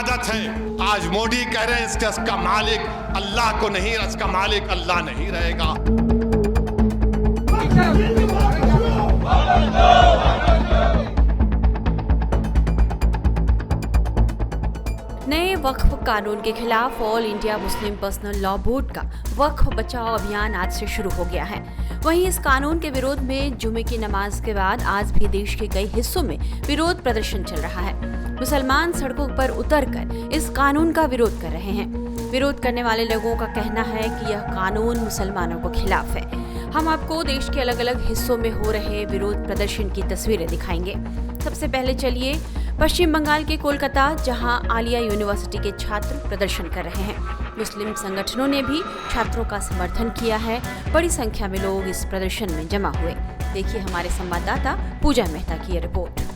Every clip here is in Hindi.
आदत है। आज मोदी कह रहे हैं इसका मालिक अल्लाह को नहीं, इसका मालिक अल्लाह नहीं रहेगा। नए वक्फ कानून के खिलाफ all India Muslim personal law board का वक्फ बचाओ अभियान आज से शुरू हो गया है। वहीं इस कानून के विरोध में जुमे की नमाज के बाद आज भी देश के कई हिस्सों में विरोध प्रदर्शन चल रहा है। मुसलमान सड़कों पर उतरकर इस कानून का विरोध कर रहे हैं। विरोध करने वाले लोगों का कहना है कि यह कानून मुसलमानों को खिलाफ है। हम आपको देश के अलग अलग हिस्सों में हो रहे विरोध प्रदर्शन की तस्वीरें दिखाएंगे। सबसे पहले चलिए पश्चिम बंगाल के कोलकाता, जहां आलिया यूनिवर्सिटी के छात्र प्रदर्शन कर रहे हैं। मुस्लिम संगठनों ने भी छात्रों का समर्थन किया है। बड़ी संख्या में लोग इस प्रदर्शन में जमा हुए। देखिए हमारे संवाददाता पूजा मेहता की ये रिपोर्ट।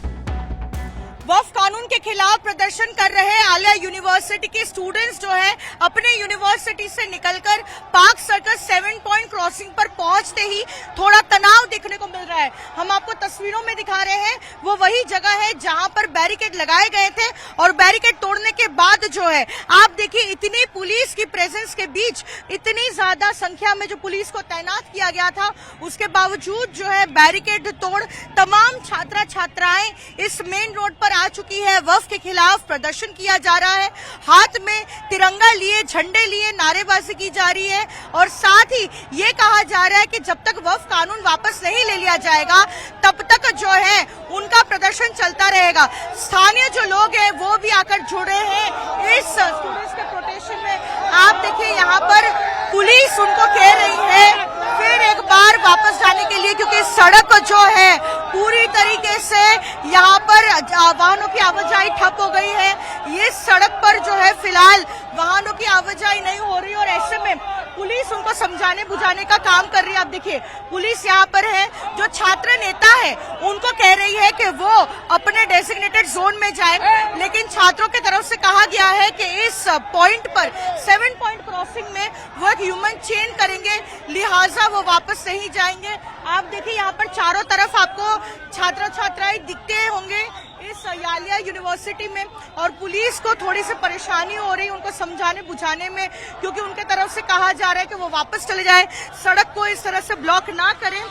वक्फ कानून के खिलाफ प्रदर्शन कर रहे आलिया यूनिवर्सिटी के स्टूडेंट्स जो है अपने यूनिवर्सिटी से निकलकर पार्क सर्कस 7 पॉइंट क्रॉसिंग पर पहुंचते ही थोड़ा तनाव देखने को मिल रहा है। हम आपको तस्वीरों में दिखा रहे हैं, वो वही जगह है जहां पर बैरिकेड लगाए गए थे और बैरिकेड तोड़ने के बाद जो है आप देखिए इतनी पुलिस की प्रेजेंस के बीच, इतनी ज्यादा संख्या में जो पुलिस को तैनात किया गया था, उसके बावजूद जो है बैरिकेड तोड़ तमाम छात्र छात्राएं इस मेन रोड पर आ चुकी है। वक्फ के खिलाफ प्रदर्शन किया जा रहा है, हाथ में तिरंगा लिए, झंडे लिए नारेबाजी की जा रही है और साथ ही ये कहा जा रहा है कि जब तक वक्फ कानून वापस नहीं ले लिया जाएगा तब तक जो है उनका प्रदर्शन चलता रहेगा। स्थानीय जो लोग हैं वो भी आकर जुड़े हैं इस स्टूडेंट्स के प्रोटेस्ट में। आप देखिए यहाँ पर पुलिस उनको कह रही है फिर एक बार वापस जाने के लिए, क्योंकि सड़क जो है पूरी तरीके से यहाँ पर वाहनों की आवाजाही ठप हो गई है। ये सड़क पर जो है फिलहाल वाहनों की आवाजाही नहीं हो रही और ऐसे में पुलिस उनको समझाने बुझाने का काम कर रही है। आप देखिए पुलिस यहाँ पर है, जो छात्र नेता है उनको कह रही है कि वो अपने डेजिग्नेटेड जोन में जाए, लेकिन छात्रों की तरफ से कहा गया है कि इस पॉइंट पर 7 पॉइंट क्रॉसिंग में वो एक ह्यूमन चेन करेंगे, लिहाजा वो वापस नहीं जाएंगे। आप देखिए यहाँ पर चारों तरफ आपको छात्र छात्राएं दिखते होंगे इस आलिया यूनिवर्सिटी में और पुलिस को थोड़ी सी परेशानी हो रही है उनको समझाने बुझाने में, क्योंकि उनके तरफ से कहा जा रहा है कि वो वापस चले जाए, सड़क को इस तरह से ब्लॉक ना करें।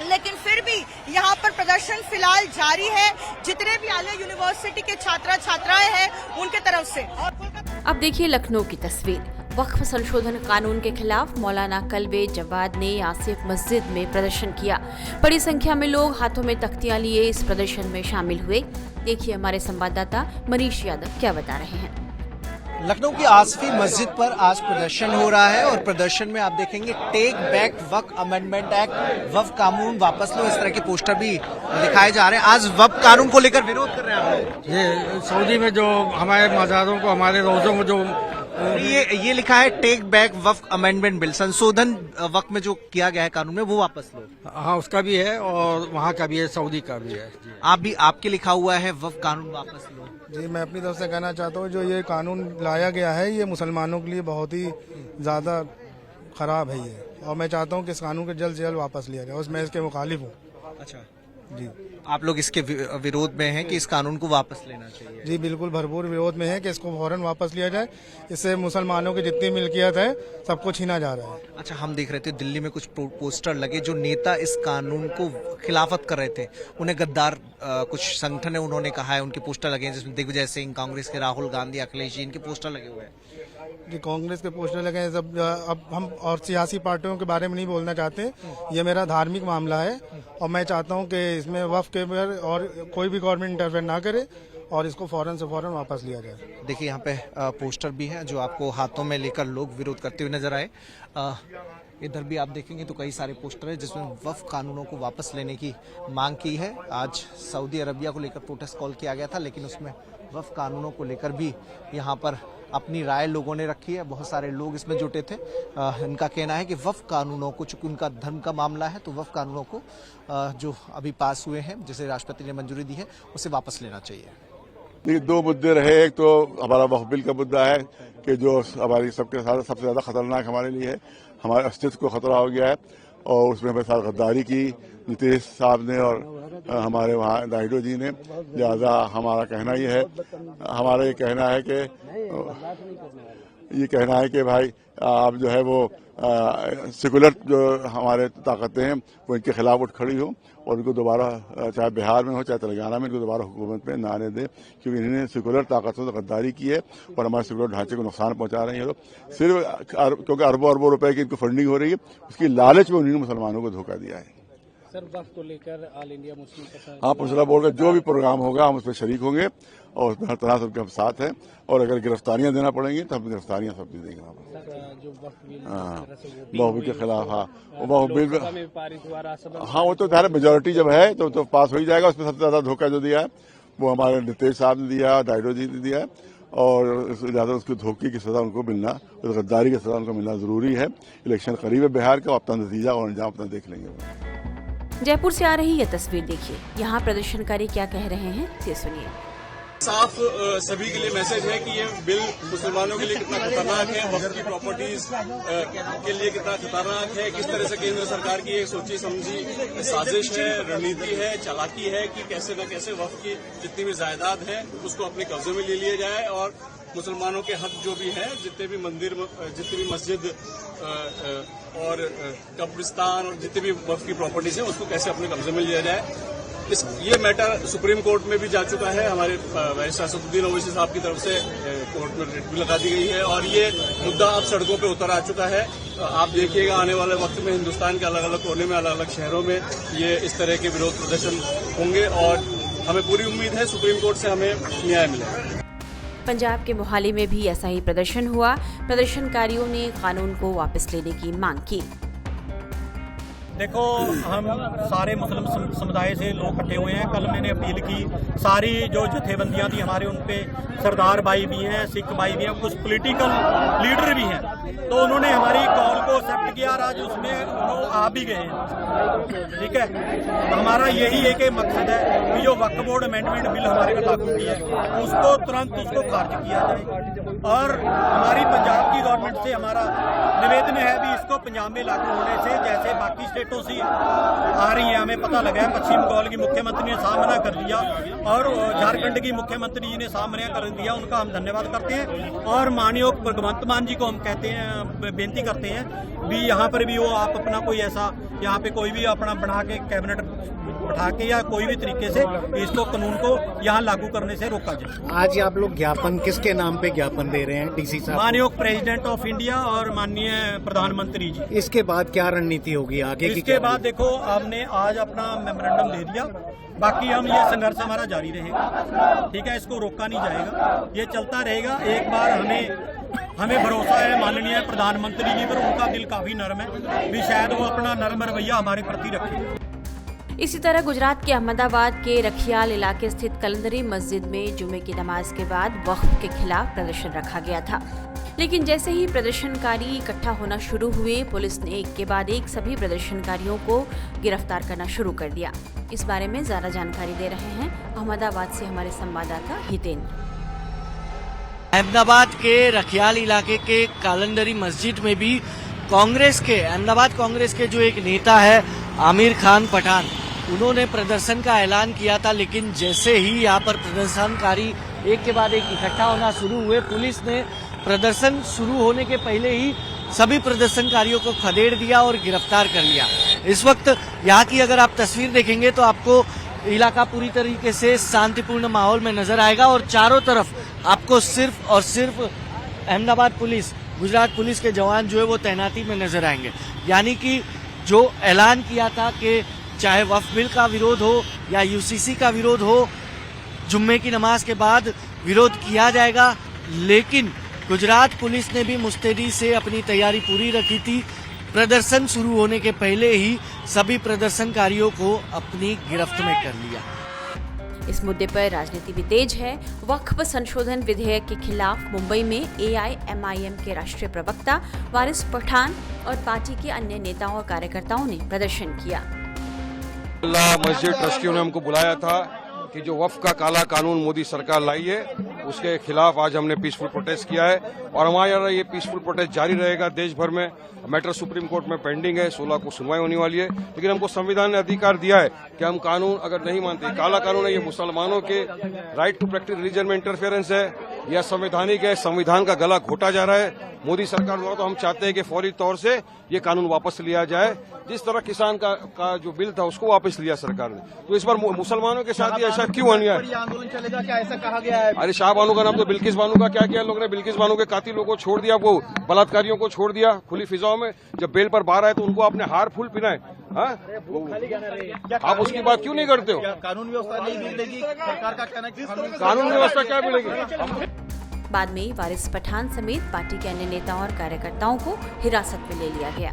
लेकिन फिर भी यहाँ पर प्रदर्शन फिलहाल जारी है, जितने भी आलिया यूनिवर्सिटी के छात्र छात्राएं हैं उनके तरफ से। अब देखिए लखनऊ की तस्वीर। वक्फ संशोधन कानून के खिलाफ मौलाना कल्बे जवाद ने आसिफ मस्जिद में प्रदर्शन किया। बड़ी संख्या में लोग हाथों में तख्तियां लिए इस प्रदर्शन में शामिल हुए। देखिए हमारे संवाददाता मनीष यादव क्या बता रहे हैं। लखनऊ की आसिफी मस्जिद पर आज प्रदर्शन हो रहा है और प्रदर्शन में आप देखेंगे टेक बैक वक्फ अमेंडमेंट एक्ट, वक्फ कानून वापस लो, इस तरह के पोस्टर भी दिखाए जा रहे हैं। आज वक्फ कानून को लेकर विरोध कर रहे हैं आप लोग। ये सऊदी में जो हमारे मज़ारों को, हमारे रोज़ों को जो ये लिखा है टेक बैक वक्फ अमेंडमेंट बिल, संशोधन वक्फ में जो किया गया है कानून में वो वापस लो। हाँ उसका भी है और वहाँ का भी है, सऊदी का भी है। आप भी, आपके लिखा हुआ है वक्फ कानून वापस लो। जी मैं अपनी तरफ से कहना चाहता हूँ जो ये कानून लाया गया है ये मुसलमानों के लिए बहुत ही ज़्यादा खराब है ये, और मैं चाहता हूँ कि इस कानून को जल्द से जल्द वापस लिया जाए, मैं इसके मुखालिफ हूँ। अच्छा जी, आप लोग इसके विरोध में हैं कि इस कानून को वापस लेना चाहिए? जी बिल्कुल भरपूर विरोध में है कि इसको फौरन वापस लिया जाए। इससे मुसलमानों की जितनी मिल्कियत है सबको छीना जा रहा है। अच्छा, हम देख रहे थे दिल्ली में कुछ पोस्टर लगे, जो नेता इस कानून को खिलाफत कर रहे थे उन्हें गद्दार कुछ संगठन है उन्होंने कहा है, उनके पोस्टर लगे हैं जिसमें दिग्विजय सिंह, कांग्रेस के राहुल गांधी, अखिलेश जी, इनके पोस्टर लगे हुए हैं। जी कांग्रेस के पोस्टर लगे हैं सब। अब हम और सियासी पार्टियों के बारे में नहीं बोलना चाहते, ये मेरा धार्मिक मामला है और मैं चाहता हूं कि इसमें वक्फ के और कोई भी गवर्नमेंट इंटरफेयर ना करे और इसको फौरन से फौरन वापस लिया जाए। देखिए यहाँ पे पोस्टर भी है जो आपको हाथों में लेकर लोग विरोध करते हुए नजर आए। इधर भी आप देखेंगे तो कई सारे पोस्टर है जिसमें वक्फ कानूनों को वापस लेने की मांग की है। आज सऊदी अरबिया को लेकर प्रोटेस्ट कॉल किया गया था, लेकिन उसमें वक्फ कानूनों को लेकर भी यहाँ पर अपनी राय लोगों ने रखी है। बहुत सारे लोग इसमें जुटे थे। इनका कहना है कि वक्फ कानूनों को, चूंकि उनका धर्म का मामला है, तो वक्फ कानूनों को जो अभी पास हुए हैं, जिसे राष्ट्रपति ने मंजूरी दी है, उसे वापस लेना चाहिए। देखिए, दो मुद्दे रहे। एक तो हमारा वक्फ बिल का मुद्दा है कि जो हमारी सबके साथ सबसे ज्यादा खतरनाक हमारे लिए है, हमारे अस्तित्व को खतरा हो गया है। और उसमें हमारे साथ गद्दारी की नीतीश साहब ने और हमारे वहाँ नायडू जी ने। लिहाजा हमारा कहना ये है, हमारा ये कहना है कि भाई आप जो है वो सेकुलर जो हमारे ताकतें हैं वो इनके खिलाफ उठ खड़ी हो और इनको दोबारा, चाहे बिहार में हो चाहे तेलंगाना में, इनको दोबारा हुकूमत में ना आने दें, क्योंकि इन्होंने सेकुलर ताकतों से गद्दारी की है और हमारे सेकुलर ढांचे को नुकसान पहुंचा रहे हैं ये लोग। सिर्फ क्योंकि अरबों अरबों रुपए की इनको फंडिंग हो रही है, उसकी लालच में उन्होंने मुसलमानों को धोखा दिया है। सर, वक्त को लेकर ऑल इंडिया मुस्लिम हाँ, पुलिस बोर्ड का जो भी प्रोग्राम होगा हम उस पर शरीक होंगे और उसमें हर तरह से उनके हम साथ हैं, और अगर गिरफ्तारियां देना पड़ेंगी तो हम गिरफ्तारियां सब दे देंगे। वक्फ के खिलाफ, हाँ वक्फ बिल, हाँ वो तो सारे मेजोरिटी जब है तो पास हो ही जाएगा। उसमें सबसे ज्यादा धोखा जो दिया है वो हमारे नीतीश साहब ने दिया, नायडू जी ने दिया है, और ज्यादा उसके धोखे की सजा उनको मिलना, उस गद्दारी की सजा उनको मिलना जरूरी है। इलेक्शन करीब है बिहार का, अपना नतीजा और अंजाम अपना देख लेंगे। जयपुर से आ रही यह तस्वीर देखिए, यहाँ प्रदर्शनकारी क्या कह रहे हैं, ये सुनिए। साफ सभी के लिए मैसेज है कि ये बिल मुसलमानों के लिए कितना खतरनाक है, वक्फ की प्रॉपर्टीज के लिए कितना खतरनाक है, किस तरह से केंद्र सरकार की एक सोची समझी साजिश है, रणनीति है, चालाकी है कि कैसे न कैसे वक्फ की जितनी भी जायदाद है उसको अपने कब्जे में ले लिया जाए और मुसलमानों के हक जो भी है, जितने भी मंदिर, जितनी भी मस्जिद और कब्रिस्तान और जितनी भी वक्फ की प्रॉपर्टीज है उसको कैसे अपने कब्जे में लिया जाए। ये मैटर सुप्रीम कोर्ट में भी जा चुका है। हमारे बैरिस्टर असदुद्दीन ओवैसी साहब की तरफ से कोर्ट में रिट भी लगा दी गई है और ये मुद्दा अब सड़कों पे उतर आ चुका है। आप देखिएगा आने वाले वक्त में हिंदुस्तान के अलग अलग कोने में, अलग अलग शहरों में ये इस तरह के विरोध प्रदर्शन होंगे और हमें पूरी उम्मीद है सुप्रीम कोर्ट से हमें न्याय मिलेगा। पंजाब के मोहाली में भी ऐसा ही प्रदर्शन हुआ। प्रदर्शनकारियों ने कानून को वापस लेने की मांग की। देखो, हम सारे मुस्लिम समुदाय से लोग इकट्ठे हुए हैं। कल मैंने अपील की, सारी जो जथेबंदियां थी हमारे, उन पे सरदार भाई भी हैं, सिख भाई भी हैं, कुछ पॉलिटिकल लीडर भी हैं, तो उन्होंने हमारी कॉल को एक्सेप्ट किया और आज उसमें आ भी गए हैं। ठीक है, तो हमारा यही एक मकसद है कि जो वक्फ बोर्ड अमेंडमेंट बिल हमारे को लागू की है उसको तुरंत उसको खारिज किया जाए और हमारी पंजाब की गवर्नमेंट से हमारा निवेदन है भी इसको पंजाब में लागू होने से, जैसे बाकी स्टेटों से आ रही है, हमें पता लगा है पश्चिम बंगाल की मुख्यमंत्री ने साफ मना कर दिया और झारखंड की मुख्यमंत्री जी ने साफ मना कर दिया, उनका हम धन्यवाद करते हैं। और माननीय भगवंत मान जी को हम कहते हैं, बेनती करते हैं भी यहाँ पर भी वो आप अपना कोई ऐसा यहाँ पे कोई भी अपना बना के कैबिनेट बैठा के या कोई भी तरीके से इसको कानून को यहाँ लागू करने से रोका जाए। आज आप लोग ज्ञापन किसके नाम पे ज्ञापन दे रहे हैं? डीसी साहब, माननीय प्रेसिडेंट ऑफ इंडिया और माननीय प्रधानमंत्री जी। इसके बाद क्या रणनीति होगी आगे की? इसके बाद देखो, हमने आज अपना मेमोरेंडम दे दिया, बाकी हम ये संघर्ष हमारा जारी रहेगा। ठीक है, इसको रोका नहीं जाएगा, ये चलता रहेगा। एक बार हमें भरोसा है माननीय प्रधानमंत्री जी पर, उनका दिल काफी नरम है भी शायद वो अपना नरम रवैया हमारे प्रति रखें। इसी तरह गुजरात के अहमदाबाद के रखियाल इलाके स्थित कलंदरी मस्जिद में जुमे की नमाज के बाद वक्फ के खिलाफ प्रदर्शन रखा गया था, लेकिन जैसे ही प्रदर्शनकारी इकट्ठा होना शुरू हुए, पुलिस ने एक के बाद एक सभी प्रदर्शनकारियों को गिरफ्तार करना शुरू कर दिया। इस बारे में ज्यादा जानकारी दे रहे हैं अहमदाबाद से हमारे संवाददाता हितेन। अहमदाबाद के रखियाल इलाके के कालंदरी मस्जिद में भी अहमदाबाद कांग्रेस के जो एक नेता है आमिर खान पठान, उन्होंने प्रदर्शन का ऐलान किया था, लेकिन जैसे ही यहाँ पर प्रदर्शनकारी एक के बाद एक इकट्ठा होना शुरू हुए, पुलिस ने प्रदर्शन शुरू होने के पहले ही सभी प्रदर्शनकारियों को खदेड़ दिया और गिरफ्तार कर लिया। इस वक्त यहाँ की अगर आप तस्वीर देखेंगे तो आपको इलाका पूरी तरीके से शांतिपूर्ण माहौल में नजर आएगा और चारों तरफ आपको सिर्फ और सिर्फ अहमदाबाद पुलिस, गुजरात पुलिस के जवान जो है वो तैनाती में नजर आएंगे। यानी कि जो ऐलान किया था कि चाहे वक्फ बिल का विरोध हो या यूसीसी का विरोध हो, जुम्मे की नमाज के बाद विरोध किया जाएगा, लेकिन गुजरात पुलिस ने भी मुस्तैदी से अपनी तैयारी पूरी रखी थी। प्रदर्शन शुरू होने के पहले ही सभी प्रदर्शनकारियों को अपनी गिरफ्त में कर लिया। इस मुद्दे पर राजनीति भी तेज है। वक्फ संशोधन विधेयक के खिलाफ मुंबई में AIMIM के राष्ट्रीय प्रवक्ता वारिस पठान और पार्टी के अन्य नेताओं और कार्यकर्ताओं ने प्रदर्शन किया। मस्जिद ट्रस्टियों ने हमको बुलाया था कि जो वक्फ का काला कानून मोदी सरकार लाई है उसके खिलाफ आज हमने पीसफुल प्रोटेस्ट किया है और हमारे यहाँ ये पीसफुल प्रोटेस्ट जारी रहेगा देश भर में। मैटर सुप्रीम कोर्ट में पेंडिंग है, 16 को सुनवाई होने वाली है, लेकिन हमको संविधान ने अधिकार दिया है कि हम कानून अगर नहीं मानते, काला कानून है, ये मुसलमानों के राइट टू प्रैक्टिस रिलीजन में इंटरफेरेंस है या संवैधानिक है, संविधान का गला घोटा जा रहा है मोदी सरकार द्वारा। तो हम चाहते हैं कि फौरी तौर से ये कानून वापस लिया जाए। जिस तरह किसान का जो बिल था उसको वापस लिया सरकार ने, तो इस बार मुसलमानों के साथ ही ऐसा क्यों अन्याय? आंदोलन चलेगा क्या, ऐसा कहा गया है? अरे शाह बानो का नाम तो बिल्किस बानो का क्या किया लोगों ने? बिल्किस बानो के कातिलों को छोड़ दिया, वो बलात्कारियों को छोड़ दिया खुली फिजाओं में। जब बेल पर बाहर आए तो उनको आपने हार फूल पिनाए। आप उसकी बात क्यों नहीं करते हो? कानून व्यवस्था नहीं मिलेगी, सरकार का कहना है कानून व्यवस्था क्या मिलेगी? बाद में वारिस पठान समेत पार्टी के अन्य नेताओं और कार्यकर्ताओं को हिरासत में ले लिया गया।